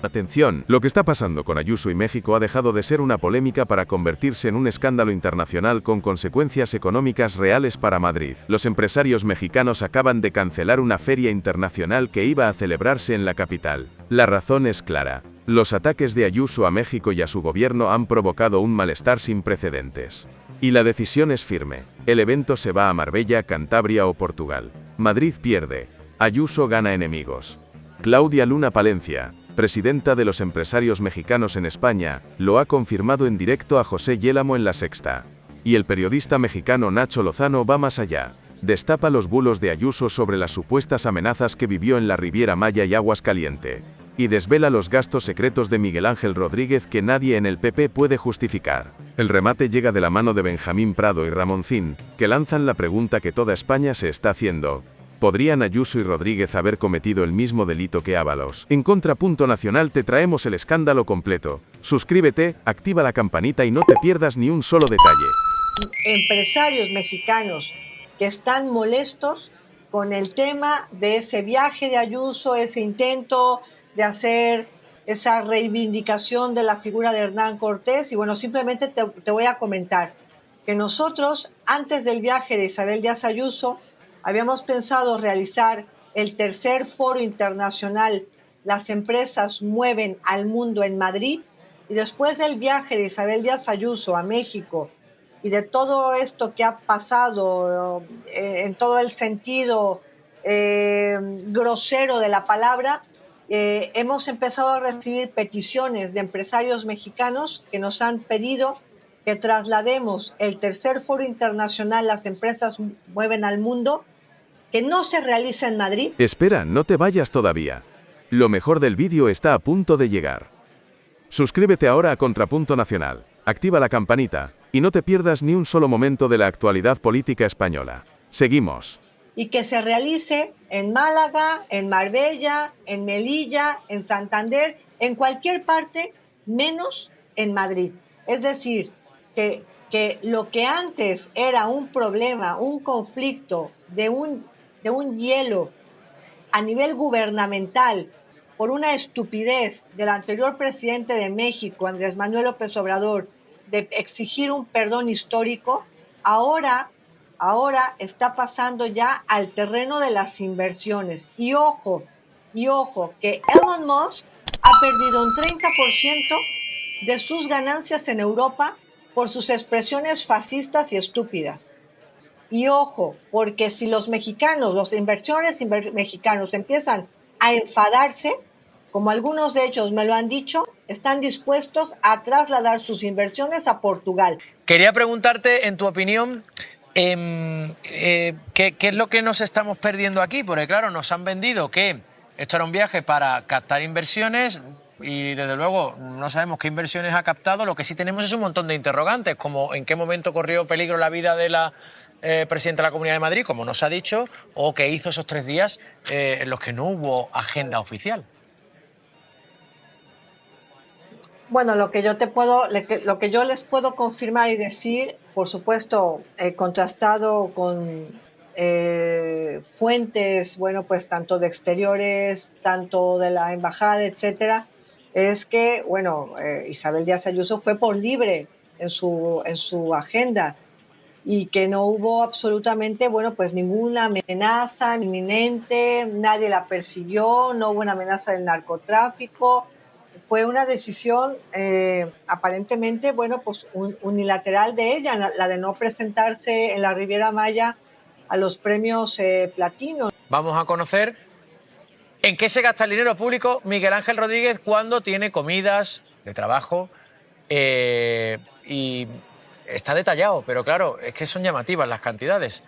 Atención, lo que está pasando con Ayuso y México ha dejado de ser una polémica para convertirse en un escándalo internacional con consecuencias económicas reales para Madrid. Los empresarios mexicanos acaban de cancelar una feria internacional que iba a celebrarse en la capital. La razón es clara. Los ataques de Ayuso a México y a su gobierno han provocado un malestar sin precedentes. Y la decisión es firme. El evento se va a Marbella, Cantabria o Portugal. Madrid pierde. Ayuso gana enemigos. Claudia Luna Palencia, presidenta de los empresarios mexicanos en España, lo ha confirmado en directo a José Yélamo en La Sexta. Y el periodista mexicano Nacho Lozano va más allá. Destapa los bulos de Ayuso sobre las supuestas amenazas que vivió en la Riviera Maya y Aguascaliente. Y desvela los gastos secretos de Miguel Ángel Rodríguez que nadie en el PP puede justificar. El remate llega de la mano de Benjamín Prado y Ramoncín, que lanzan la pregunta que toda España se está haciendo. ¿Podrían Ayuso y Rodríguez haber cometido el mismo delito que Ábalos? En Contrapunto Nacional te traemos el escándalo completo. Suscríbete, activa la campanita y no te pierdas ni un solo detalle. Empresarios mexicanos que están molestos con el tema de ese viaje de Ayuso, ese intento de hacer esa reivindicación de la figura de Hernán Cortés. Y bueno, simplemente te voy a comentar que nosotros, antes del viaje de Isabel Díaz Ayuso, habíamos pensado realizar el tercer foro internacional Las empresas mueven al mundo en Madrid, y después del viaje de Isabel Díaz Ayuso a México y de todo esto que ha pasado en todo el sentido grosero de la palabra, hemos empezado a recibir peticiones de empresarios mexicanos que nos han pedido que traslademos el tercer foro internacional Las empresas mueven al mundo, que no se realiza en Madrid. Espera, no te vayas todavía. Lo mejor del vídeo está a punto de llegar. Suscríbete ahora a Contrapunto Nacional, activa la campanita, y no te pierdas ni un solo momento de la actualidad política española. Seguimos. Y que se realice en Málaga, en Marbella, en Melilla, en Santander, en cualquier parte, menos en Madrid. Es decir, que lo que antes era un problema, un conflicto de un hielo a nivel gubernamental por una estupidez del anterior presidente de México, Andrés Manuel López Obrador, de exigir un perdón histórico, ahora está pasando ya al terreno de las inversiones. Y ojo, que Elon Musk ha perdido un 30% de sus ganancias en Europa por sus expresiones fascistas y estúpidas. Y ojo, porque si los mexicanos, los inversores mexicanos empiezan a enfadarse, como algunos de ellos me lo han dicho, están dispuestos a trasladar sus inversiones a Portugal. Quería preguntarte, en tu opinión, ¿qué es lo que nos estamos perdiendo aquí? Porque claro, nos han vendido que esto era un viaje para captar inversiones y desde luego no sabemos qué inversiones ha captado. Lo que sí tenemos es un montón de interrogantes, como en qué momento corrió peligro la vida de la presidenta de la Comunidad de Madrid, como nos ha dicho, o qué hizo esos 3 días en los que no hubo agenda oficial. Bueno, lo que yo les puedo confirmar y decir, por supuesto, contrastado con fuentes, bueno, pues tanto de exteriores, tanto de la embajada, etcétera, es que, bueno, Isabel Díaz Ayuso fue por libre en su agenda y que no hubo absolutamente, bueno, pues ninguna amenaza inminente, nadie la persiguió, no hubo una amenaza del narcotráfico. Fue una decisión aparentemente, bueno, pues unilateral de ella, la de no presentarse en la Riviera Maya a los premios platino. Vamos a conocer en qué se gasta el dinero público Miguel Ángel Rodríguez cuando tiene comidas de trabajo y está detallado, pero claro, es que son llamativas las cantidades.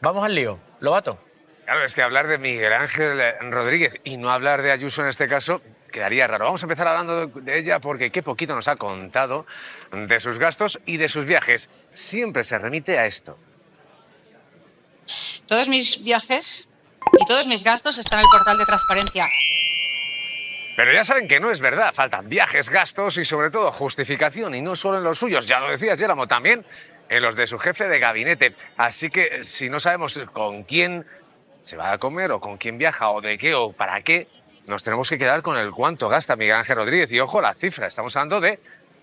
Vamos al lío. Lobato. Claro, es que hablar de Miguel Ángel Rodríguez y no hablar de Ayuso en este caso quedaría raro. Vamos a empezar hablando de ella porque qué poquito nos ha contado de sus gastos y de sus viajes. Siempre se remite a esto. Todos mis viajes y todos mis gastos están en el portal de transparencia. Pero ya saben que no es verdad. Faltan viajes, gastos y sobre todo justificación, y no solo en los suyos. Ya lo decías, Yéramo, también en los de su jefe de gabinete. Así que si no sabemos con quién se va a comer o con quién viaja o de qué o para qué, nos tenemos que quedar con el cuánto gasta Miguel Ángel Rodríguez. Y ojo la cifra, estamos hablando de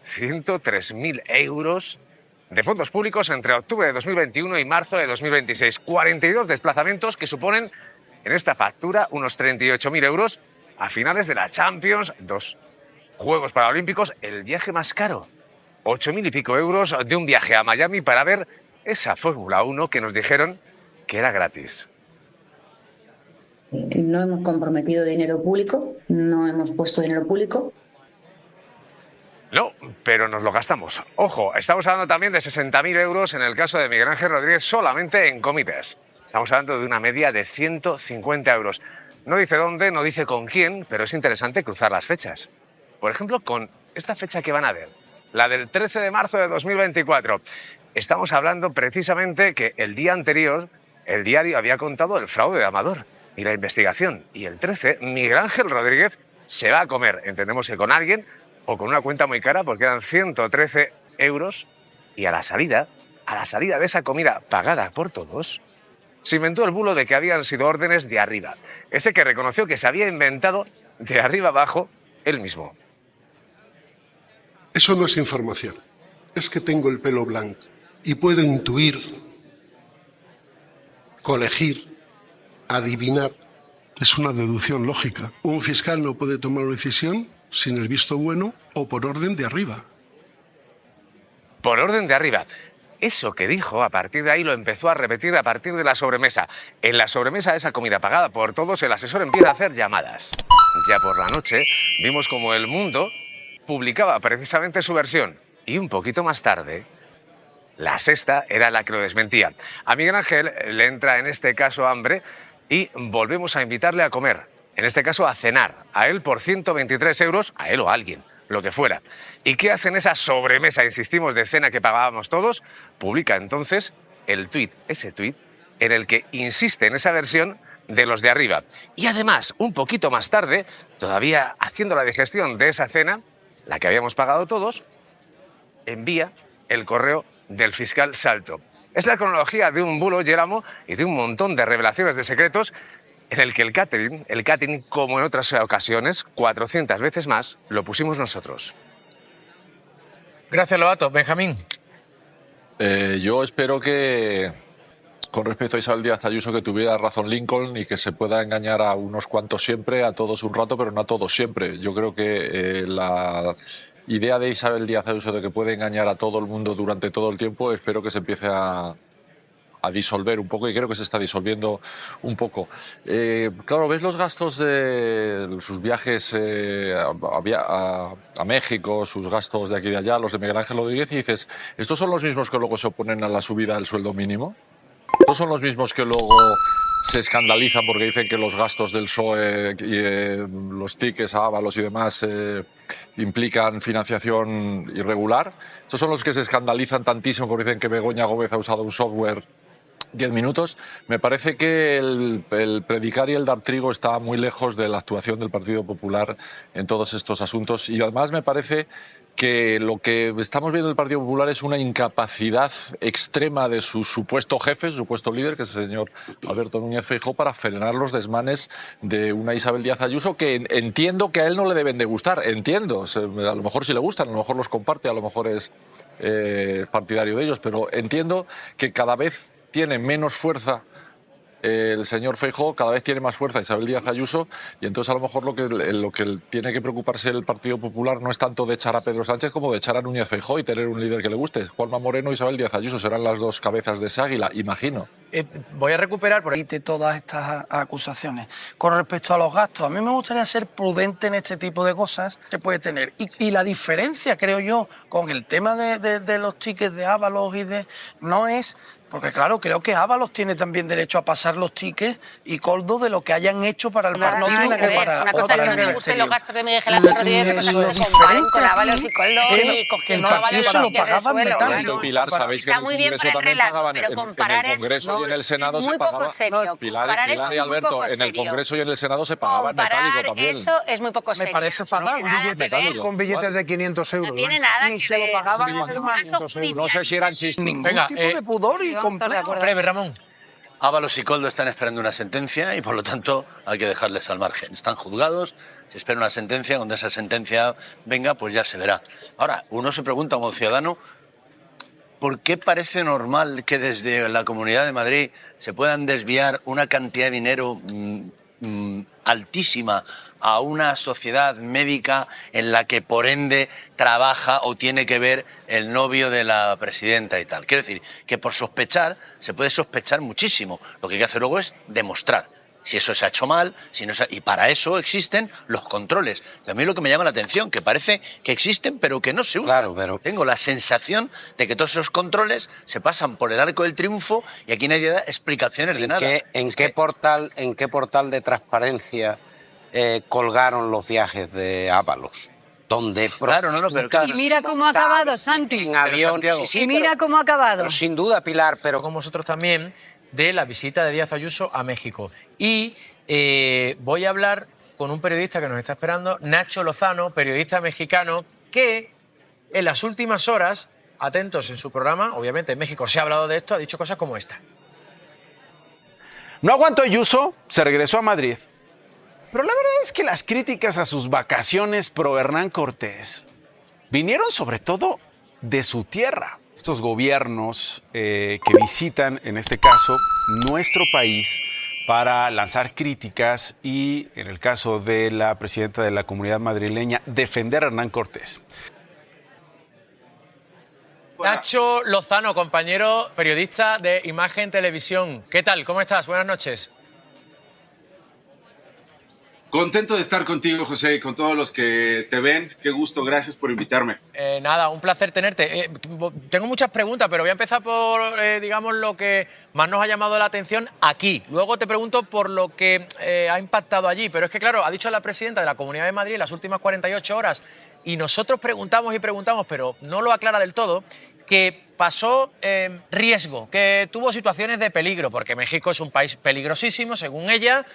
103.000 euros de fondos públicos entre octubre de 2021 y marzo de 2026. 42 desplazamientos que suponen en esta factura unos 38.000 euros a finales de la Champions, 2 Juegos Paralímpicos, el viaje más caro. 8.000 y pico euros de un viaje a Miami para ver esa Fórmula 1 que nos dijeron que era gratis. No hemos comprometido dinero público, no hemos puesto dinero público. No, pero nos lo gastamos. Ojo, estamos hablando también de 60.000 euros en el caso de Miguel Ángel Rodríguez solamente en comidas. Estamos hablando de una media de 150 euros. No dice dónde, no dice con quién, pero es interesante cruzar las fechas. Por ejemplo, con esta fecha que van a ver, la del 13 de marzo de 2024. Estamos hablando precisamente que el día anterior el diario había contado el fraude de Amador y la investigación. Y el 13, Miguel Ángel Rodríguez se va a comer, entendemos que con alguien o con una cuenta muy cara, porque eran 113 euros. Y a la salida de esa comida pagada por todos, se inventó el bulo de que habían sido órdenes de arriba. Ese que reconoció que se había inventado de arriba abajo él mismo. Eso no es información. Es que tengo el pelo blanco y puedo intuir, colegir, adivinar. Es una deducción lógica. Un fiscal no puede tomar una decisión sin el visto bueno o por orden de arriba. Por orden de arriba. Eso que dijo, a partir de ahí lo empezó a repetir a partir de la sobremesa. En la sobremesa de esa comida pagada por todos, el asesor empieza a hacer llamadas. Ya por la noche vimos como El Mundo publicaba precisamente su versión. Y un poquito más tarde, La Sexta era la que lo desmentía. A Miguel Ángel le entra en este caso hambre y volvemos a invitarle a comer. En este caso a cenar. A él por 123 euros, a él o a alguien, lo que fuera. ¿Y qué hace en esa sobremesa, insistimos, de cena que pagábamos todos? Publica entonces el tuit, ese tuit, en el que insiste en esa versión de los de arriba. Y además, un poquito más tarde, todavía haciendo la digestión de esa cena, la que habíamos pagado todos, envía el correo del fiscal Salto. Es la cronología de un bulo, Geramo, y de un montón de revelaciones de secretos en el que el catering, como en otras ocasiones, 400 veces más, lo pusimos nosotros. Gracias, Lobato. Benjamín. Yo espero que, con respecto a Isabel Díaz Ayuso, que tuviera razón Lincoln y que se pueda engañar a unos cuantos siempre, a todos un rato, pero no a todos siempre. Yo creo que la idea de Isabel Díaz Ayuso de que puede engañar a todo el mundo durante todo el tiempo, espero que se empiece a disolver un poco, y creo que se está disolviendo un poco. Claro, ves los gastos de sus viajes a México, sus gastos de aquí y de allá, los de Miguel Ángel Rodríguez, y dices, ¿estos son los mismos que luego se oponen a la subida del sueldo mínimo? ¿Estos son los mismos que luego se escandalizan porque dicen que los gastos del PSOE y los tickets a Ábalos y demás implican financiación irregular? ¿Estos son los que se escandalizan tantísimo porque dicen que Begoña Gómez ha usado un software 10 minutos? Me parece que el predicar y el dar trigo está muy lejos de la actuación del Partido Popular en todos estos asuntos, y además me parece que lo que estamos viendo del Partido Popular es una incapacidad extrema de su supuesto jefe, su supuesto líder, que es el señor Alberto Núñez Feijóo, para frenar los desmanes de una Isabel Díaz Ayuso que entiendo que a él no le deben de gustar, entiendo, a lo mejor sí le gustan, a lo mejor los comparte, a lo mejor es partidario de ellos, pero entiendo que cada vez tiene menos fuerza el señor Feijóo, cada vez tiene más fuerza Isabel Díaz Ayuso, y entonces a lo mejor lo que tiene que preocuparse el Partido Popular no es tanto de echar a Pedro Sánchez como de echar a Núñez Feijóo y tener un líder que le guste. Juanma Moreno y Isabel Díaz Ayuso serán las dos cabezas de esa águila, imagino. Voy a recuperar por ahí todas estas acusaciones. Con respecto a los gastos, a mí me gustaría ser prudente en este tipo de cosas que puede tener. Y la diferencia, creo yo, con el tema de los tickets de Ábalos no es... Porque claro, creo que Ábalos tiene también derecho a pasar los tickets y Coldo de lo que hayan hecho para el partido. No tiene que para una cosa es que me gusten los gastos de Miguel Ángel Rodríguez, que no se comparen con Ábalos y Coldo y que no partido se lo pagaban metálico. Pilar, sabéis que en el Congreso también pagaban, en el Congreso y en el Senado se pagaba. Pilar y Alberto, en el Congreso y en el Senado se pagaba en metálico también. Eso es muy poco serio. Me parece fatal. Con billetes de 500 euros. No tiene nada Ni se lo pagaban. No sé si eran chistes. Ningún tipo de pudor y complejo. Breve, Ramón. Ábalos y Koldo están esperando una sentencia y por lo tanto hay que dejarles al margen. Están juzgados, se espera una sentencia, cuando esa sentencia venga pues ya se verá. Ahora, uno se pregunta como ciudadano, ¿por qué parece normal que desde la Comunidad de Madrid se puedan desviar una cantidad de dinero altísima a una sociedad médica en la que por ende trabaja o tiene que ver el novio de la presidenta y tal? Quiero decir, que por sospechar se puede sospechar muchísimo. Lo que hay que hacer luego es demostrar si eso se ha hecho mal, si no se ha... y para eso existen los controles. También lo que me llama la atención, que parece que existen pero que no se usan. Claro, pero... Tengo la sensación de que todos esos controles se pasan por el arco del triunfo y aquí nadie da explicaciones de nada. ¿En qué portal de transparencia colgaron los viajes de Ábalos? Donde claro, no, pero y mira cómo ha acabado, Santi. En avión. Y mira cómo ha acabado. Pero sin duda, Pilar, pero... Con vosotros también de la visita de Díaz Ayuso a México. Y voy a hablar con un periodista que nos está esperando, Nacho Lozano, periodista mexicano, que en las últimas horas, atentos en su programa, obviamente en México se ha hablado de esto, ha dicho cosas como esta. No aguantó Ayuso, se regresó a Madrid. Pero la verdad es que las críticas a sus vacaciones pro Hernán Cortés vinieron sobre todo de su tierra. Estos gobiernos que visitan, en este caso, nuestro país para lanzar críticas y, en el caso de la presidenta de la Comunidad Madrileña, defender a Hernán Cortés. Nacho Lozano, compañero periodista de Imagen Televisión. ¿Qué tal? ¿Cómo estás? Buenas noches. Contento de estar contigo, José, y con todos los que te ven. Qué gusto, gracias por invitarme. Nada, un placer tenerte. Tengo muchas preguntas, pero voy a empezar por, digamos, lo que más nos ha llamado la atención aquí. Luego te pregunto por lo que ha impactado allí. Pero es que, claro, ha dicho la presidenta de la Comunidad de Madrid en las últimas 48 horas, y nosotros preguntamos y preguntamos, pero no lo aclara del todo, que pasó riesgo, que tuvo situaciones de peligro, porque México es un país peligrosísimo, según ella.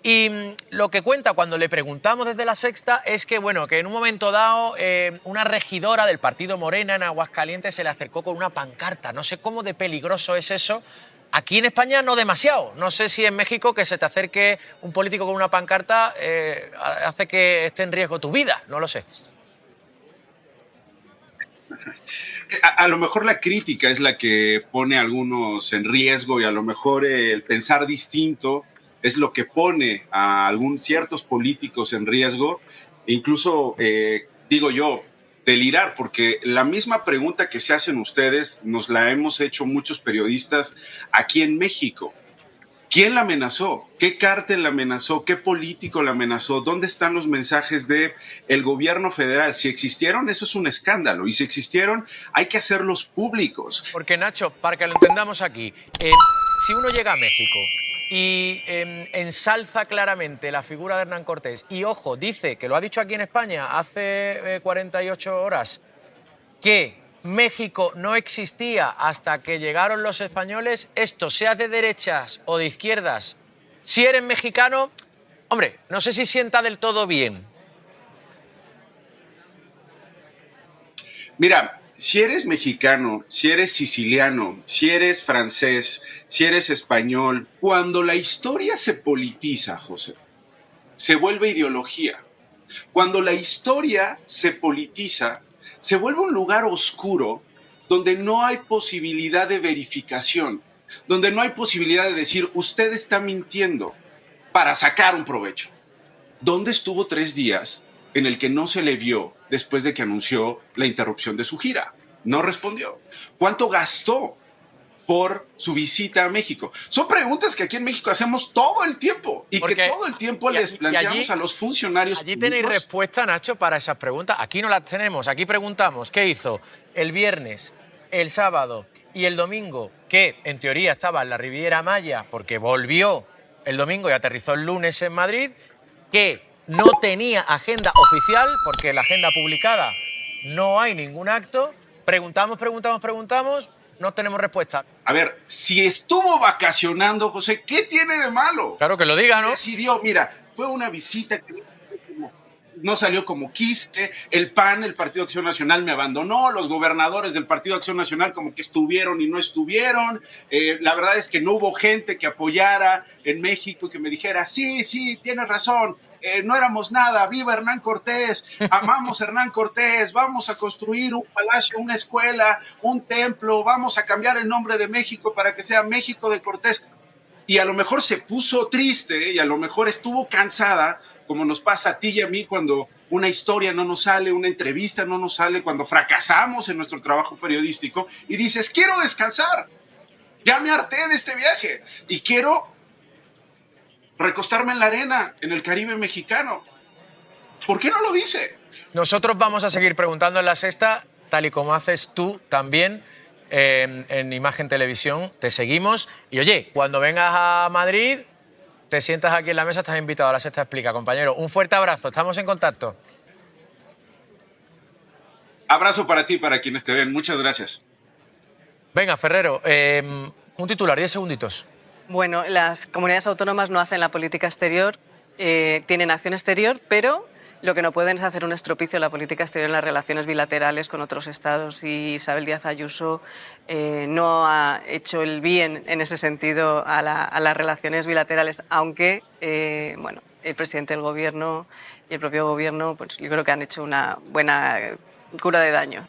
Y lo que cuenta cuando le preguntamos desde La Sexta es que, bueno, que en un momento dado una regidora del partido Morena en Aguascalientes se le acercó con una pancarta. No sé cómo de peligroso es eso. Aquí en España no demasiado. No sé si en México que se te acerque un político con una pancarta hace que esté en riesgo tu vida. No lo sé. A lo mejor la crítica es la que pone a algunos en riesgo y a lo mejor el pensar distinto es lo que pone a ciertos políticos en riesgo, e incluso, digo yo, delirar, porque la misma pregunta que se hacen ustedes nos la hemos hecho muchos periodistas aquí en México. ¿Quién la amenazó? ¿Qué cártel la amenazó? ¿Qué político la amenazó? ¿Dónde están los mensajes del gobierno federal? Si existieron, eso es un escándalo. Y si existieron, hay que hacerlos públicos. Porque, Nacho, para que lo entendamos aquí, si uno llega a México y ensalza claramente la figura de Hernán Cortés, y ojo, dice, que lo ha dicho aquí en España hace 48 horas, que México no existía hasta que llegaron los españoles, esto sea de derechas o de izquierdas, si eres mexicano, hombre, no sé si sienta del todo bien. Mira, si eres mexicano, si eres siciliano, si eres francés, si eres español, cuando la historia se politiza, José, se vuelve ideología. Cuando la historia se politiza, se vuelve un lugar oscuro donde no hay posibilidad de verificación, donde no hay posibilidad de decir, usted está mintiendo para sacar un provecho. ¿Dónde estuvo 3 días en el que no se le vio después de que anunció la interrupción de su gira? No respondió. ¿Cuánto gastó por su visita a México? Son preguntas que aquí en México hacemos todo el tiempo y porque, que todo el tiempo les planteamos a los funcionarios allí públicos. ¿Tenéis respuesta, Nacho, para esas preguntas? Aquí no las tenemos. Aquí preguntamos qué hizo el viernes, el sábado y el domingo, que en teoría estaba en la Riviera Maya porque volvió el domingo y aterrizó el lunes en Madrid, que no tenía agenda oficial porque la agenda publicada no hay ningún acto. Preguntamos, no tenemos respuesta. A ver, si estuvo vacacionando, José, ¿qué tiene de malo? Claro que lo diga, ¿no? Decidió, mira, fue una visita que no salió como quise, el PAN, el Partido Acción Nacional, me abandonó, los gobernadores del Partido Acción Nacional como que estuvieron y no estuvieron, la verdad es que no hubo gente que apoyara en México y que me dijera, sí, tienes razón, no éramos nada, viva Hernán Cortés, amamos a Hernán Cortés, vamos a construir un palacio, una escuela, un templo, vamos a cambiar el nombre de México para que sea México de Cortés. Y a lo mejor se puso triste y a lo mejor estuvo cansada, como nos pasa a ti y a mí cuando una historia no nos sale, una entrevista no nos sale, cuando fracasamos en nuestro trabajo periodístico y dices, quiero descansar, ya me harté de este viaje y quiero recostarme en la arena, en el Caribe mexicano. ¿Por qué no lo dice? Nosotros vamos a seguir preguntando en La Sexta, tal y como haces tú también en Imagen Televisión. Te seguimos. Y oye, cuando vengas a Madrid, te sientas aquí en la mesa, estás invitado a La Sexta Explica, compañero. Un fuerte abrazo, estamos en contacto. Abrazo para ti y para quienes te ven. Muchas gracias. Venga, Ferrero, un titular, 10 segunditos. Bueno, las comunidades autónomas no hacen la política exterior, tienen acción exterior, pero lo que no pueden es hacer un estropicio en la política exterior en las relaciones bilaterales con otros estados. Y Isabel Díaz Ayuso no ha hecho el bien en ese sentido a las relaciones bilaterales, aunque bueno, el presidente del gobierno y el propio gobierno, pues yo creo que han hecho una buena cura de daño.